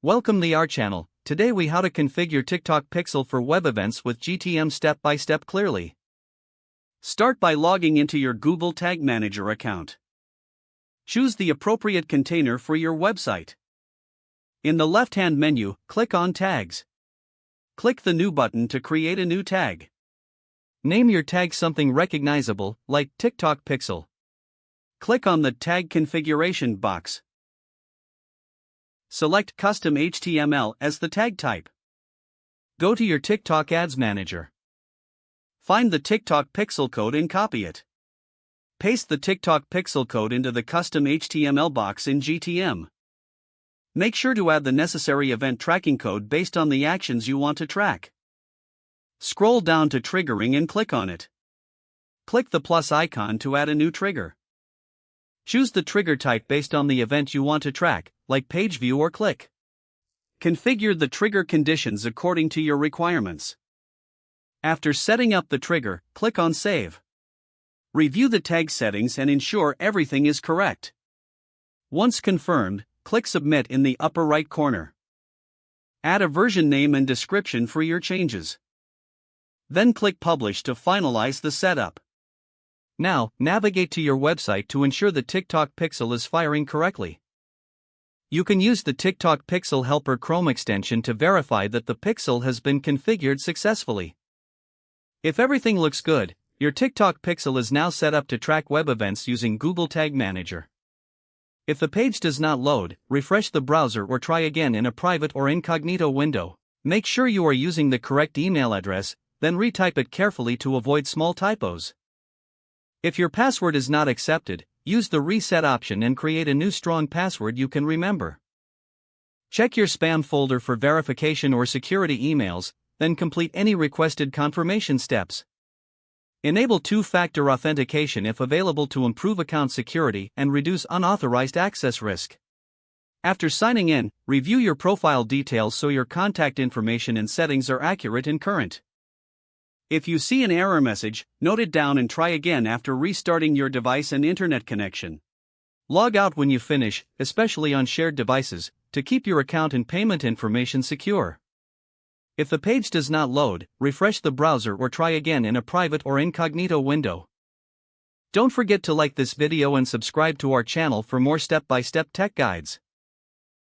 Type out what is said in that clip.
Welcome to our channel. Today we how to configure TikTok Pixel for web events with GTM step by step clearly. Start by logging into your Google Tag Manager account. Choose the appropriate container for your website. In the left-hand menu, click on Tags. Click the New button to create a new tag. Name your tag something recognizable, like TikTok Pixel. Click on the Tag Configuration box. Select Custom HTML as the tag type. Go to your TikTok Ads Manager. Find the TikTok Pixel code and copy it. Paste the TikTok Pixel code into the custom HTML box in GTM. Make sure to add the necessary event tracking code based on the actions you want to track. Scroll down to Triggering and click on it. Click the plus icon to add a new trigger. Choose the trigger type based on the event you want to track, like page view or click. Configure the trigger conditions according to your requirements. After setting up the trigger, click on Save. Review the tag settings and ensure everything is correct. Once confirmed, click Submit in the upper right corner. Add a version name and description for your changes. Then click Publish to finalize the setup. Now, navigate to your website to ensure the TikTok Pixel is firing correctly. You can use the TikTok Pixel Helper Chrome extension to verify that the Pixel has been configured successfully. If everything looks good, your TikTok Pixel is now set up to track web events using Google Tag Manager. If the page does not load, refresh the browser or try again in a private or incognito window. Make sure you are using the correct email address, then retype it carefully to avoid small typos. If your password is not accepted, use the reset option and create a new strong password you can remember. Check your spam folder for verification or security emails, then complete any requested confirmation steps. Enable two-factor authentication if available to improve account security and reduce unauthorized access risk. After signing in, review your profile details so your contact information and settings are accurate and current. If you see an error message, note it down and try again after restarting your device and internet connection. Log out when you finish, especially on shared devices, to keep your account and payment information secure. If the page does not load, refresh the browser or try again in a private or incognito window. Don't forget to like this video and subscribe to our channel for more step-by-step tech guides.